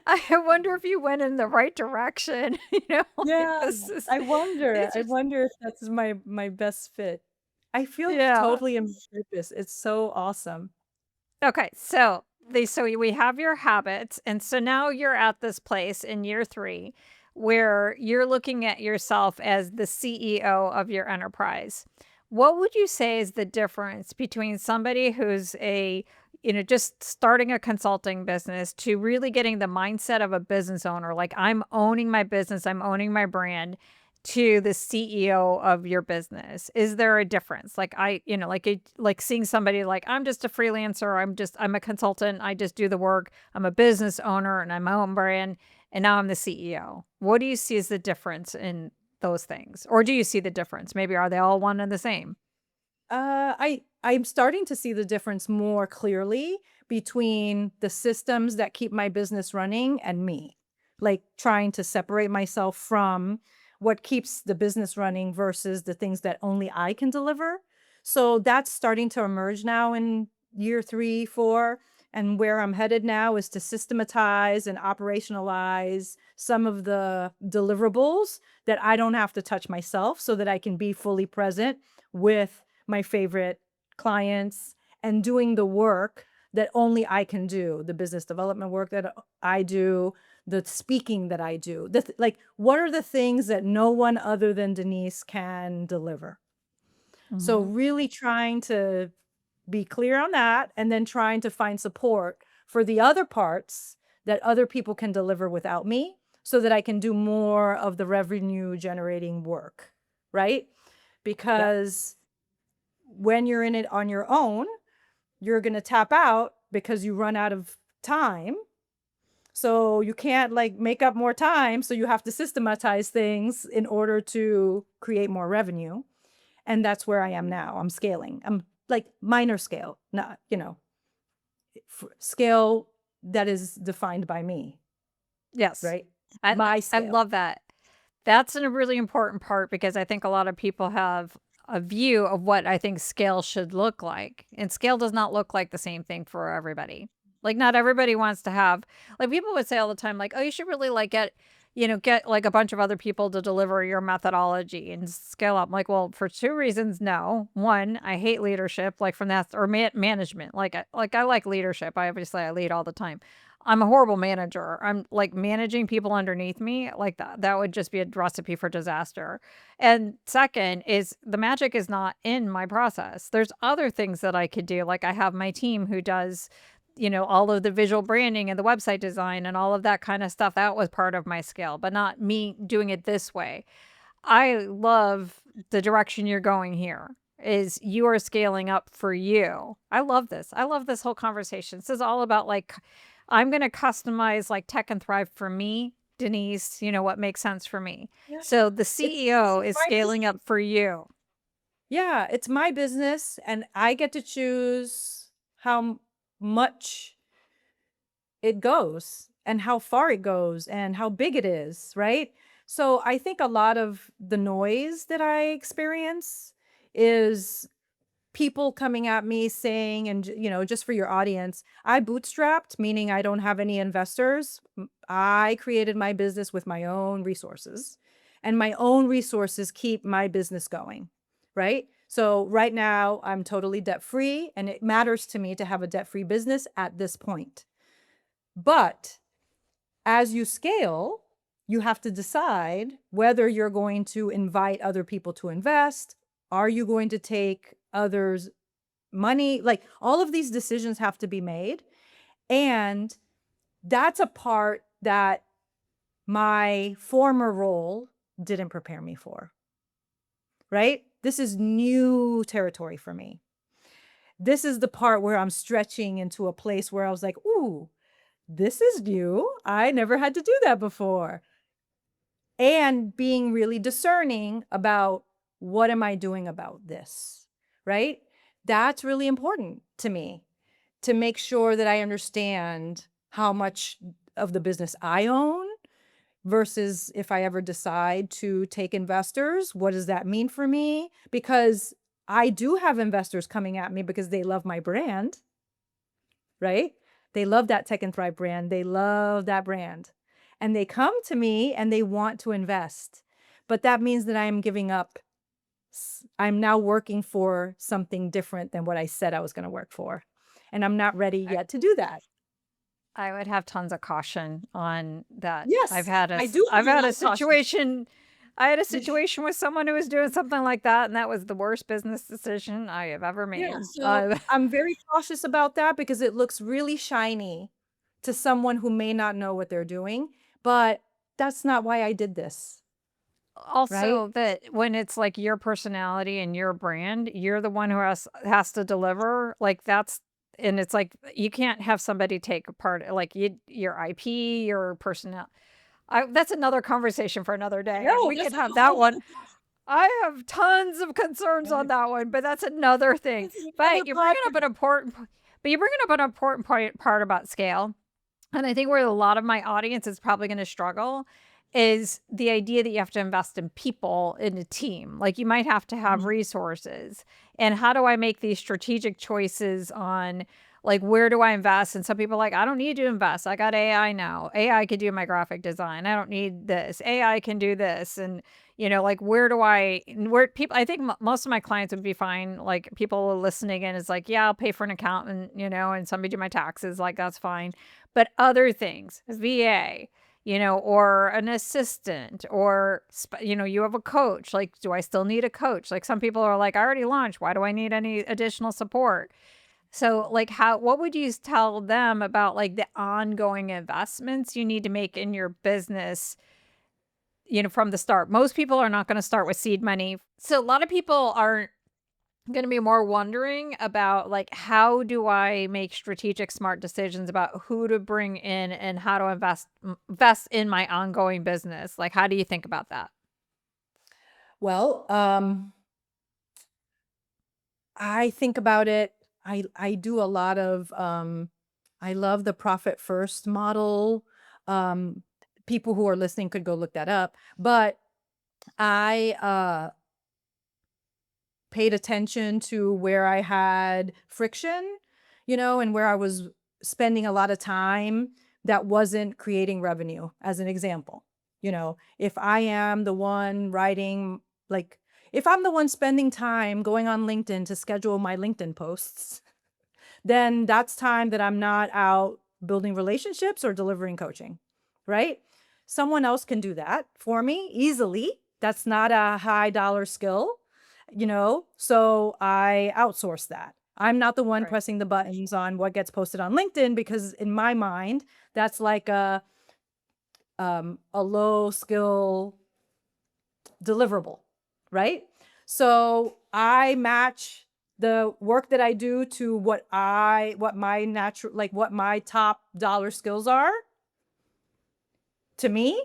I wonder if you went in the right direction, like Yeah. this is, I these are, wonder if that's my best fit. I feel yeah. totally in purpose. It's so awesome. Okay, so we have your habits, and so now you're at this place in year 3 where you're looking at yourself as the CEO of your enterprise. What would you say is the difference between somebody who's just starting a consulting business to really getting the mindset of a business owner, like I'm owning my business, I'm owning my brand, to the CEO of your business? Is there a difference? Like like seeing somebody like I'm just a freelancer, I'm a consultant, I just do the work. I'm a business owner and I'm my own brand and now I'm the CEO. What do you see as the difference in those things? Or do you see the difference? Maybe are they all one and the same? I'm starting to see the difference more clearly between the systems that keep my business running and me. Like trying to separate myself from what keeps the business running versus the things that only I can deliver. So that's starting to emerge now in year 3, 4. And where I'm headed now is to systematize and operationalize some of the deliverables that I don't have to touch myself so that I can be fully present with my favorite clients and doing the work that only I can do, the business development work that I do, the speaking that I do. Like, what are the things that no one other than Denise can deliver? So, Mhm. really trying to be clear on that and then trying to find support for the other parts that other people can deliver without me so that I can do more of the revenue generating work, right? Yep. Because when you're in it on your own, you're going to tap out because you run out of time. So you can't like make up more time. So you have to systematize things in order to create more revenue. And that's where I am now. I'm scaling. I'm like minor scale, not, scale that is defined by me, Yes. right? My I scale. love that. That's a really important part because I think a lot of people have a view of what I think scale should look like. And scale does not look like the same thing for everybody. Like not everybody wants to have like people would say all the time, like, oh, you should really like get like a bunch of other people to deliver your methodology and scale up. I'm like, well, for 2 reasons, no. One, I hate leadership, like from that or management. Like I like leadership. I lead all the time. I'm a horrible manager. I'm like managing people underneath me like that. That would just be a recipe for disaster. And second is the magic is not in my process. There's other things that I could do. Like I have my team who does, all of the visual branding and the website design and all of that kind of stuff. That was part of my skill, but not me doing it this way. I love the direction you're going here. is you are scaling up for you. I love this. I love this whole conversation. This is all about like, I'm going to customize like Tech and Thrive for me, Denise, what makes sense for me. Yeah. So the It's CEO is my scaling business. up for you. Yeah, it's my business, and I get to choose how much it goes and how far it goes and how big it is, right? So I think a lot of the noise that I experience is people coming at me saying, and just for your audience, I bootstrapped, meaning I don't have any investors. I created my business with my own resources, and my own resources keep my business going, right? So right now I'm totally debt free, and it matters to me to have a debt free business at this point. But as you scale, you have to decide whether you're going to invite other people to invest. Are you going to take others' money? Like, all of these decisions have to be made. And that's a part that my former role didn't prepare me for, right? This is new territory for me. This is the part where I'm stretching into a place where I was like, ooh, this is new. I never had to do that before. And being really discerning about, what am I doing about this, right? That's really important to me, to make sure that I understand how much of the business I own versus if I ever decide to take investors, what does that mean for me? Because I do have investors coming at me because they love my brand, right? They love that Tech and Thrive brand. They love that brand. And they come to me and they want to invest. But that means that I am giving up. I'm now working for something different than what I said I was going to work for. And I'm not ready I, yet to do that. I would have tons of caution on that. Yes, I do I've have a had lot a of caution. situation. I had a situation with someone who was doing something like that, and that was the worst business decision I have ever Yeah, made. so I'm very cautious about that because it looks really shiny to someone who may not know what they're doing, but that's not why I did this, right? Also, that when it's like your personality and your brand, you're the one who has to deliver. Like that's and it's like you can't have somebody take apart like your IP, your personnel. That's another conversation for another I day. know, We that's could like have a that whole one. other podcast. I have tons of concerns on that one, but that's another thing. That's another But you're bringing up an podcast. important, but you're bringing up an important part about scale. And I think where a lot of my audience is probably going to struggle is the idea that you have to invest in people in a team. Like you might have to have Mhm. resources. And how do I make these strategic choices on like where do I invest? And some people are like, I don't need to invest. I got AI now. AI can do my graphic design. I don't need this. AI can do this. And like where people I think most of my clients would be fine. Like people listening in is like, yeah, I'll pay for an accountant, and somebody do my taxes. Like that's fine. But other things, VA, or an assistant, or, you have a coach. Like, do I still need a coach? Like, some people are like, I already launched. Why do I need any additional support? So, like, what would you tell them about like the ongoing investments you need to make in your business, from the start? Most people are not going to start with seed money. So, a lot of people are going to be more wondering about like how do I make strategic smart decisions about who to bring in and how to invest in my ongoing business. Like how do you think about that? Well, I think about it. I do a lot of I love the profit first model. Um, People who are listening could go look that up. But I paid attention to where I had friction, and where I was spending a lot of time that wasn't creating revenue, as an example. If I am the one writing, like, if I'm the one spending time going on LinkedIn to schedule my LinkedIn posts, then that's time that I'm not out building relationships or delivering coaching, right? Someone else can do that for me easily. That's not a high dollar skill, so I outsource that. I'm not the one Right. pressing the buttons on what gets posted on LinkedIn because in my mind, that's like a low skill deliverable, right? So I match the work that I do to what my top dollar skills are to me.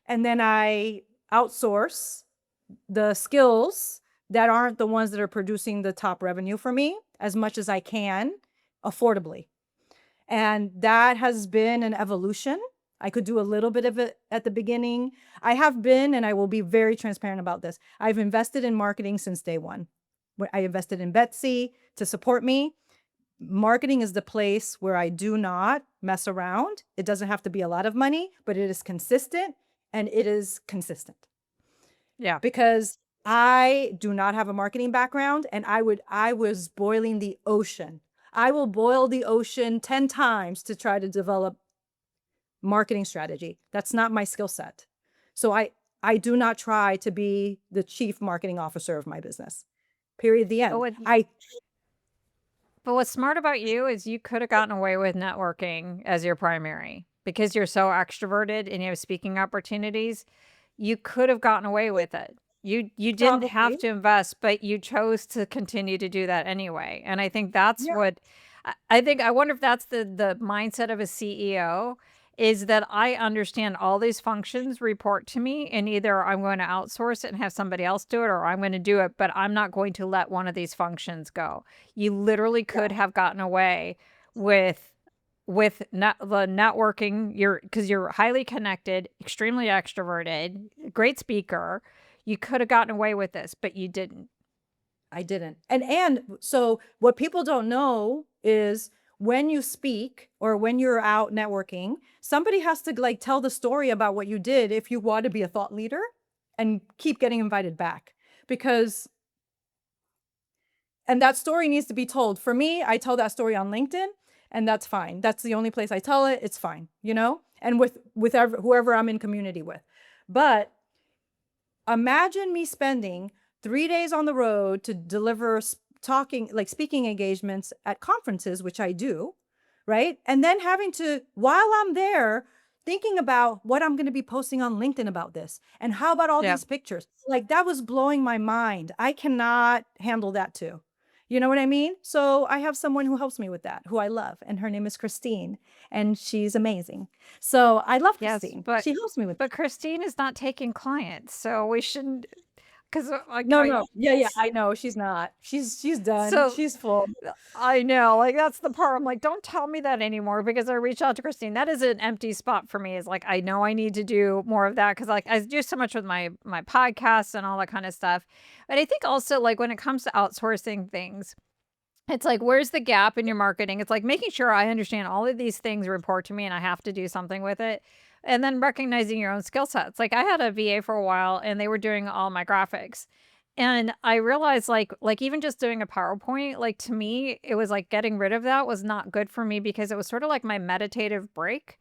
And then I outsource the skills that aren't the ones that are producing the top revenue for me as much as I can affordably. And that has been an evolution. I could do a little bit of it at the beginning. I have been, and I will be very transparent about this. I've invested in marketing since day one. I invested in Betsy to support me. Marketing is the place where I do not mess around. It doesn't have to be a lot of money, but it is consistent and it is consistent Yeah. because I do not have a marketing background and I was boiling the ocean. I will boil the ocean 10 times to try to develop marketing strategy. That's not my skill set. So I do not try to be the chief marketing officer of my business. Period. The But end. what but what's smart about you is you could have gotten away with networking as your primary because you're so extroverted and you have speaking opportunities. You could have gotten away with it. You didn't have Probably. to invest, but you chose to continue to do that anyway. And I think that's Yeah. what I think I wonder if that's the mindset of a CEO is that I understand all these functions report to me and either I'm going to outsource it and have somebody else do it or I'm going to do it, but I'm not going to let one of these functions go. You literally Yeah. could have gotten away with the networking, you're because you're highly connected, extremely extroverted, great speaker. You could have gotten away with this, but you didn't. I didn't. And so what people don't know is when you speak or when you're out networking, somebody has to like tell the story about what you did if you want to be a thought leader and keep getting invited back. Because and that story needs to be told. For me, I tell that story on LinkedIn and that's fine. That's the only place I tell it. It's fine, you know? And with whoever I'm in community with. But imagine me spending 3 days on the road to deliver talking, like speaking engagements at conferences, which I do, right? And then having to, while I'm there, thinking about what I'm going to be posting on LinkedIn about this. And how about all Yeah. these pictures? Like that was blowing my mind. I cannot handle that too. You know what I mean? So I have someone who helps me with that, who I love, and her name is Christine, and she's amazing. So I love Yes, Christine. She helps me with but Christine is not taking clients, so we shouldn't because like no, I no. Yeah, yeah, I know, she's not. She's done. so She's full. I know, like, that's the part I'm like, "Don't tell me that anymore," because I reached out to Christine. That is an empty spot for me, is, like, I know I need to do more of that because like, I do so much with my podcasts and all that kinda stuff. But I think also, like, when it comes to outsourcing things, it's like, where's the gap in your marketing? It's like making sure I understand all of these things report to me and I have to do something with it, and then recognizing your own skill sets. Like, I had a VA for a while, and they were doing all my graphics. And I realized, like even just doing a PowerPoint, like, to me, it was like getting rid of that was not good for me because it was sort of like my meditative break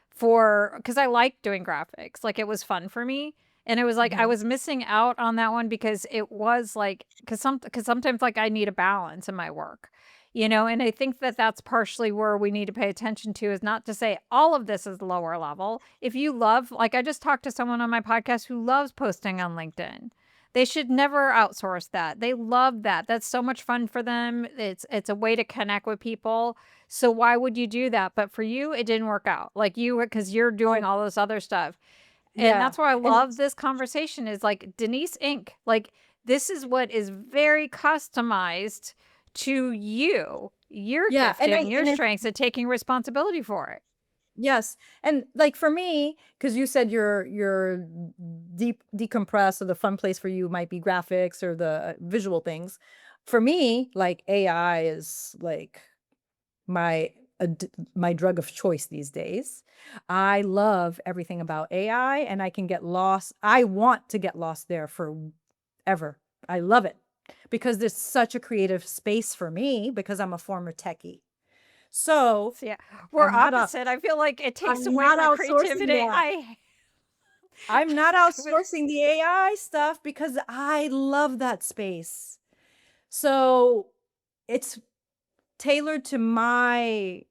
for because I like doing graphics. Like, it was fun for me. And it was like I Mhm. was missing out on that one because it was like because sometimes like I need a balance in my work, you know. And I think that that's partially where we need to pay attention to is not to say all of this is lower level. If you love, like I just talked to someone on my podcast who loves posting on LinkedIn. They should never outsource that. They love that. That's so much fun for them. It's a way to connect with people. So why would you do that? But for you, it didn't work out. Like you, because you're doing Oh, all this other stuff. And yeah. that's why I And love this conversation is like Denise Inc. Like this is what is very customized to you, your yeah, gift and your it's strengths and taking responsibility for it. yes. And like for me, because you said your deep decompress or the fun place for you might be graphics or the visual things. For me, like AI is like my my drug of choice these days. I love everything about AI and I can get lost. I want to get lost there forever. I love it because there's such a creative space for me because I'm a former techie. So So yeah, we're I'm not a opposite. I feel like it takes I'm away not my outsourcing creativity. that. I'm not I would outsourcing the AI stuff because I love that space. So it's tailored to my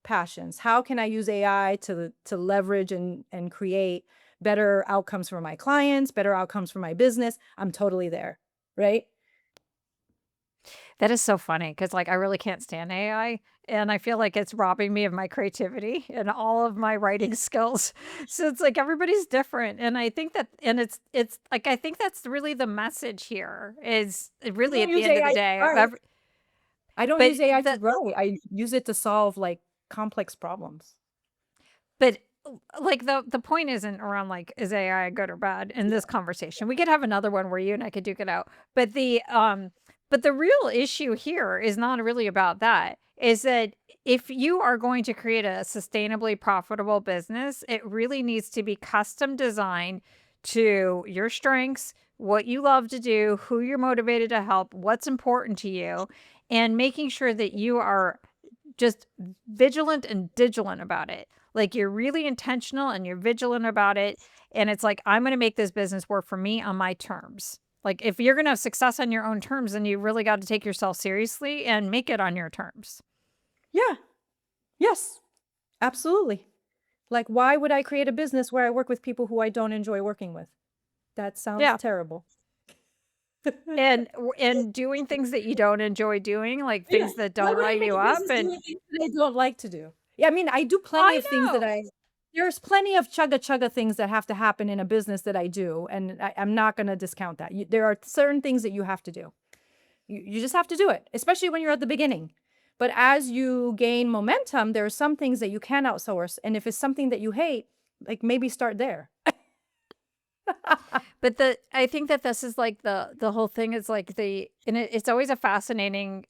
passions. How can I use AI to leverage and create better outcomes for my clients, better outcomes for my business? I'm totally there, right? That is so funny because, like, I really can't stand AI, and I feel like it's robbing me of my creativity and all of my writing skills. So it's like everybody's different, and I think that and it's like, I think that's really the message here is I really don't at the use end of AI the to day, write. I don't but use AI to the write. I use it to solve like complex problems. But, like, the point isn't around, like, is AI good or bad in this conversation. We could have another one where you and I could duke it out. But the real issue here is not really about that, is that if you are going to create a sustainably profitable business, it really needs to be custom designed to your strengths, what you love to do, who you're motivated to help, what's important to you, and making sure that you are just vigilant and digilant about it. Like, you're really intentional and you're vigilant about it, and it's like, "I'm gonna make this business work for me on my terms." Like, if you're gonna have success on your own terms, then you really gotta take yourself seriously and make it on your terms. Yeah. Yes. Absolutely. Like, why would I create a business where I work with people who I don't enjoy working with? That sounds Yeah, terrible. and doing things that you don't enjoy doing, like, Yeah. things that Why don't would I light make you a up, business and doing things that I don't like to do? Yeah, I mean, I do plenty I of things that know. I there's plenty of chugga chugga things that have to happen in a business that I do, and I'm not gonna discount that. There are certain things that you have to do. You just have to do it, especially when you're at the beginning. But as you gain momentum, there are some things that you can outsource, and if it's something that you hate, like, maybe start there. But I think that this is like the whole thing is like it's always a fascinating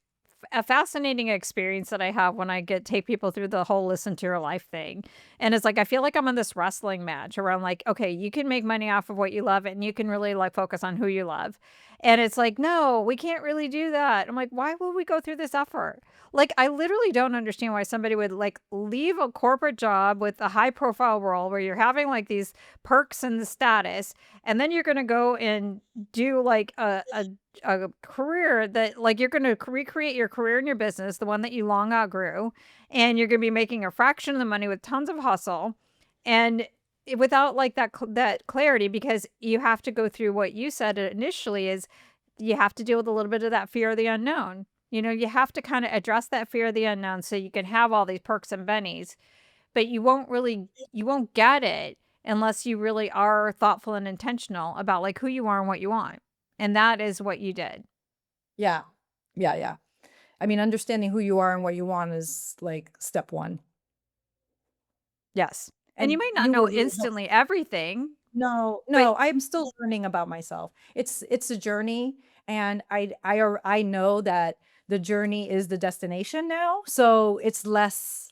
experience that I have when I get take people through the whole listen to your life thing. And it's like I feel like I'm on this wrestling match around like, okay, you can make money off of what you love and you can really like focus on who you love. And it's like, no, we can't really do that. I'm like, why would we go through this effort? Like, I literally don't understand why somebody would like leave a corporate job with a high profile role where you're having like these perks and the status, and then you're gonna go and do like a career that like you're gonna recreate your career in your business, the one that you long outgrew, and you're gonna be making a fraction of the money with tons of hustle, and without like that clarity, because you have to go through what you said initially is you have to deal with a little bit of that fear of the unknown. You know, you have to kind of address that fear of the unknown so you can have all these perks and bennies, but you won't get it unless you really are thoughtful and intentional about, like, who you are and what you want, and that is what you did. Yeah. Yeah, yeah. I mean, understanding who you are and what you want is, like, step 1, Yes, and you and might not you know will really help. instantly everything, No, but no, I'm still learning about myself. It's a journey, and I know that the journey is the destination now, so it's less,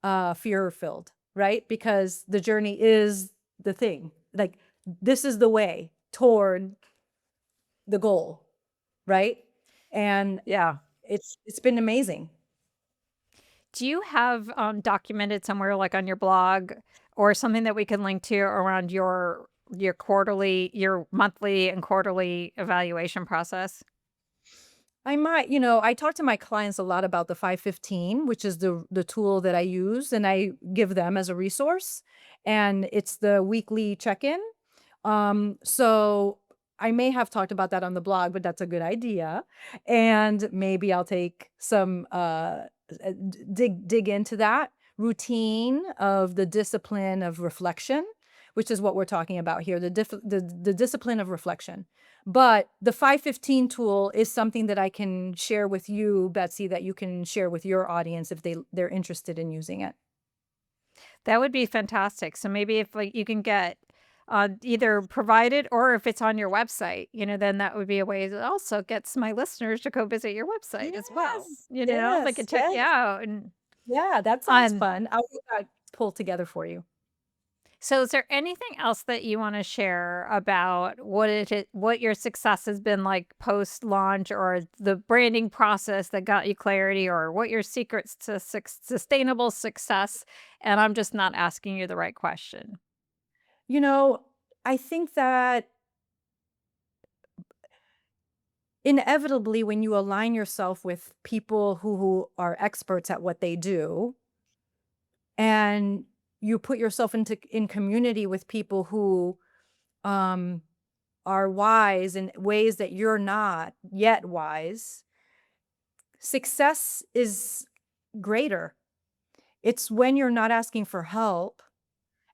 fear-filled, right? Because the journey is the thing. Like, this is the way toward the goal, right? And yeah. it's been amazing. Do you have, documented somewhere, like, on your blog or something that we can link to around your monthly and quarterly evaluation process? I talk to my clients a lot about the 515, which is the tool that I use and I give them as a resource. And it's the weekly check-in. So I may have talked about that on the blog, but that's a good idea. And maybe I'll take some dig into that routine of the discipline of reflection, which is what we're talking about here, the discipline of reflection. But the 515 tool is something that I can share with you, Betsy, that you can share with your audience if they're interested in using it. That would be fantastic. So maybe if like you can get either provided or if it's on your website, then that would be a way that also gets my listeners to go visit your website as well. Yes, They yes, can check you yes. out. And Yeah, that sounds um, fun. I'll get that pulled together for you. so is there anything else that you want to share about what your success has been like post launch, or the branding process that got you clarity, or what your secrets to sustainable success? And I'm just not asking you the right question. You know, I think that inevitably, when you align yourself with people who are experts at what they do, and you put yourself in community with people who um, are wise in ways that you're not yet wise, success is greater. It's when you're not asking for help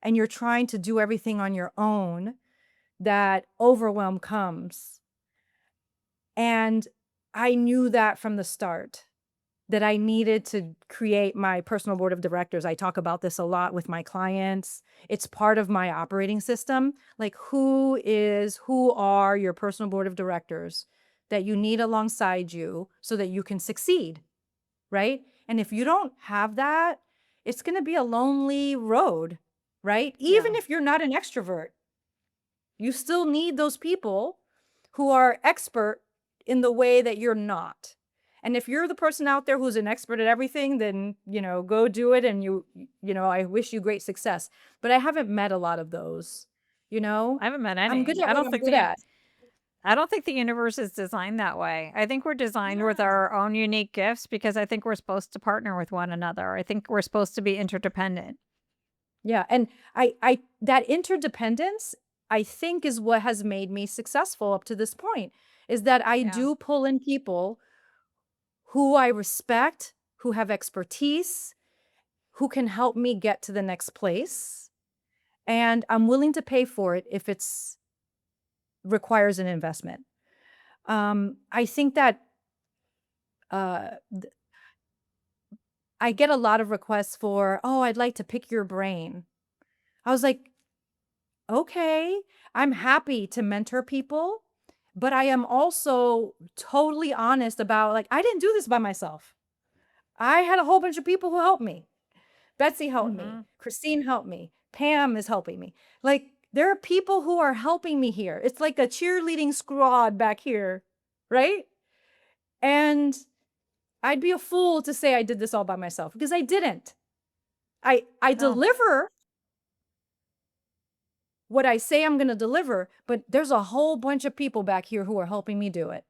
and you're trying to do everything on your own that overwhelm comes. And I knew that from the start, that I needed to create my personal board of directors. I talk about this a lot with my clients. It's part of my operating system. Like, who are your personal board of directors that you need alongside you so that you can succeed, right? And if you don't have that, it's going to be a lonely road, right? Yeah. Even if you're not an extrovert, you still need those people who are expert in the way that you're not. And if you're the person out there who's an expert at everything, then, go do it. And I wish you great success. But I haven't met a lot of those, you know? I haven't met I'm good any. at what I'm good at. I don't think the universe is designed that way. I think we're designed with Yeah. our own unique gifts because I think we're supposed to partner with one another. I think we're supposed to be interdependent. Yeah. And that interdependence, I think, is what has made me successful up to this point, is that I Yeah. do pull in people who I respect, who have expertise, who can help me get to the next place. And I'm willing to pay for it if it's requires an investment. I think that th- I get a lot of requests for, oh, I'd like to pick your brain. I was like, okay, I'm happy to mentor people, but I am also totally honest about, like, I didn't do this by myself. I had a whole bunch of people who helped me. Betsy helped me. Mhm. Christine helped me. Pam is helping me. Like, there are people who are helping me here. It's like a cheerleading squad back here, right? And I'd be a fool to say I did this all by myself because I didn't. I No. deliver what I say I'm going to deliver, but there's a whole bunch of people back here who are helping me do it.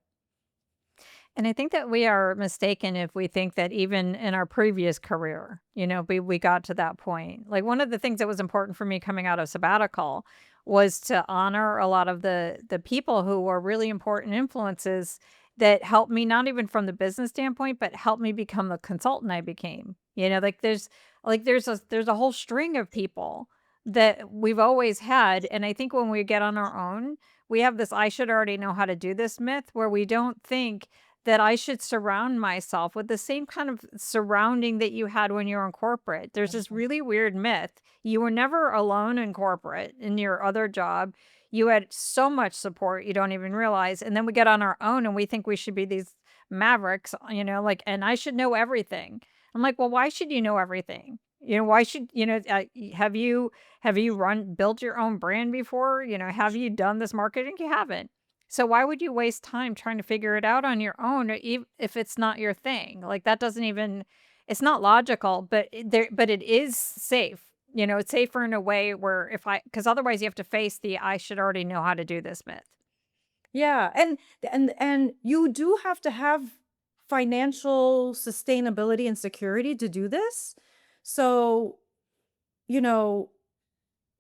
And I think that we are mistaken if we think that even in our previous career, we got to that point. Like one of the things that was important for me coming out of sabbatical was to honor a lot of the people who were really important influences that helped me not even from the business standpoint, but helped me become the consultant I became. There's a whole string of people that we've always had. And I think when we get on our own, we have this I should already know how to do this myth where we don't think that I should surround myself with the same kind of surrounding that you had when you were in corporate. There's this really weird myth. You were never alone in corporate in your other job. You had so much support you don't even realize. And then we get on our own and we think we should be these mavericks, and I should know everything. I'm like, well, why should you know everything? Why should, have you built your own brand before? Have you done this marketing? You haven't. So why would you waste time trying to figure it out on your own if it's not your thing? Like that doesn't even it's not logical, but it is safe. It's safer in a way where if I cuz otherwise you have to face the I should already know how to do this myth. Yeah, and you do have to have financial sustainability and security to do this. So, you know,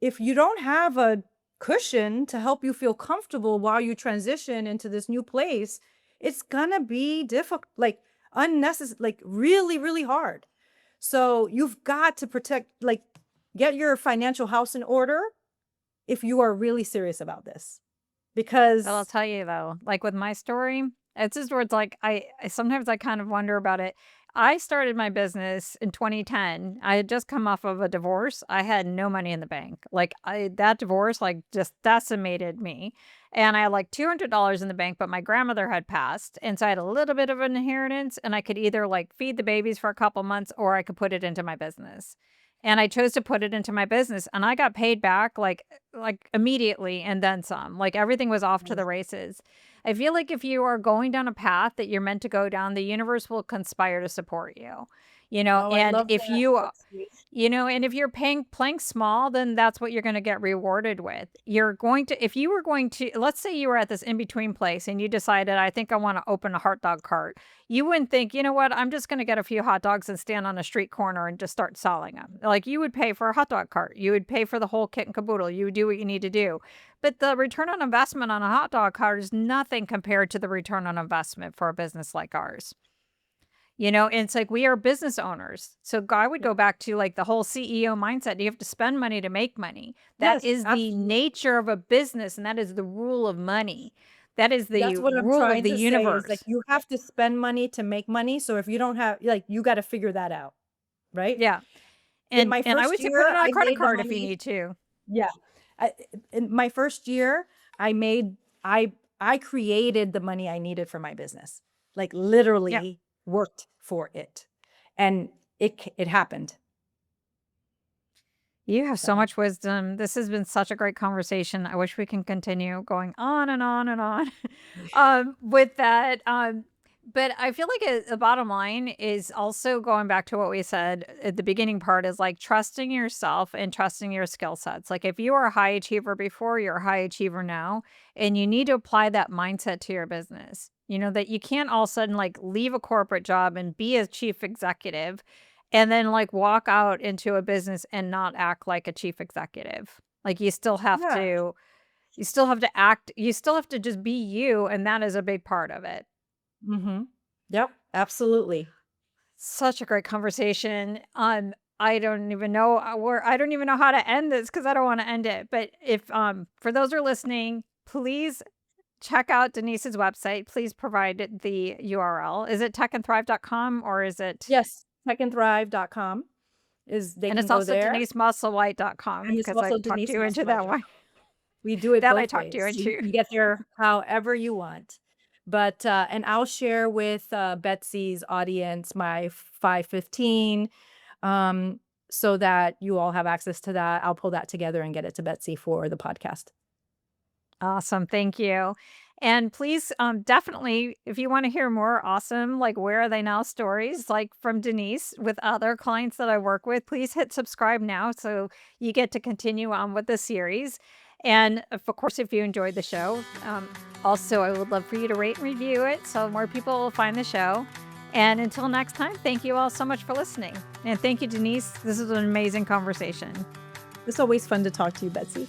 if you don't have a cushion to help you feel comfortable while you transition into this new place, it's gonna be difficult, like unnecessary, like really, really hard. So you've got to protect, like, get your financial house in order if you are really serious about this. Well, I'll Because tell you though, like with my story, it's just where it's like sometimes I kind of wonder about it. I started my business in 2010. I had just come off of a divorce. I had no money in the bank. That divorce like just decimated me. And I had like $200 in the bank, but my grandmother had passed. And so I had a little bit of an inheritance and I could either like feed the babies for a couple months or I could put it into my business. And I chose to put it into my business and I got paid back like immediately and then some. Like everything was off to the races. I feel like if you are going down a path that you're meant to go down, the universe will conspire to support you. oh, I And love if that. you That's sweet. and if you're playing small, then that's what you're gonna get rewarded with. If you were going to let's say you were at this in-between place and you decided, "I think I wanna open a hot dog cart." You wouldn't think, "You know what? I'm just gonna get a few hot dogs and stand on a street corner and just start selling them." Like, you would pay for a hot dog cart. You would pay for the whole kit and caboodle. You would do what you need to do. But the return on investment on a hot dog cart is nothing compared to the return on investment for a business like ours. And it's like we are business owners. So I would Yeah. go back to like the whole CEO mindset. You have to spend money to make money. That Yes, is the absolutely. nature of a business, and that is the rule of money. That is That's the what I'm rule of trying the to say is like universe. you have to spend money to make money. So if you don't have like you got to figure that out, right? Yeah. In And my and I would first say put it year, on a I credit made the card if you money. need to. Yeah. I, in my first year, I made I created the money I needed for my business. Like Yeah. literally worked for it. And it happened. You have so So, much wisdom. This has been such a great conversation. I wish we can continue going on and on and on with that. But I feel like the bottom line is also going back to what we said at the beginning part is like trusting yourself and trusting your skill sets. Like if you are a high achiever before, you're a high achiever now, and you need to apply that mindset to your business. That you can't all of a sudden like leave a corporate job and be a chief executive and then, like, walk out into a business and not act like a chief executive. Like, yeah. you still have to act you still have to just be you, and that is a big part of it. Mhm. Yep, absolutely. Such a great conversation. I don't even know how to end this because I don't wanna end it, but if, for those who are listening, please check out Denise's website. Please provide the URL. Is it techandthrive.com or is it Yes, techandthrive.com is they and can it's go also there, denisemusselwhite.com and it's because I also talked Denise you into that Musselwhite. one. We do it That I both talked you ways, so you into. can get there however you want. But, and I'll share with, Betsy's audience my 515, um, so that you all have access to that. I'll pull that together and get it to Betsy for the podcast. Awesome, thank you. And please, definitely, if you wanna hear more awesome, like, where are they now stories, like, from Denise with other clients that I work with, please hit subscribe now so you get to continue on with the series. And, of course, if you enjoyed the show, also, I would love for you to rate and review it so more people will find the show. And until next time, thank you all so much for listening. And thank you, Denise. This is an amazing conversation. It's always fun to talk to you, Betsy.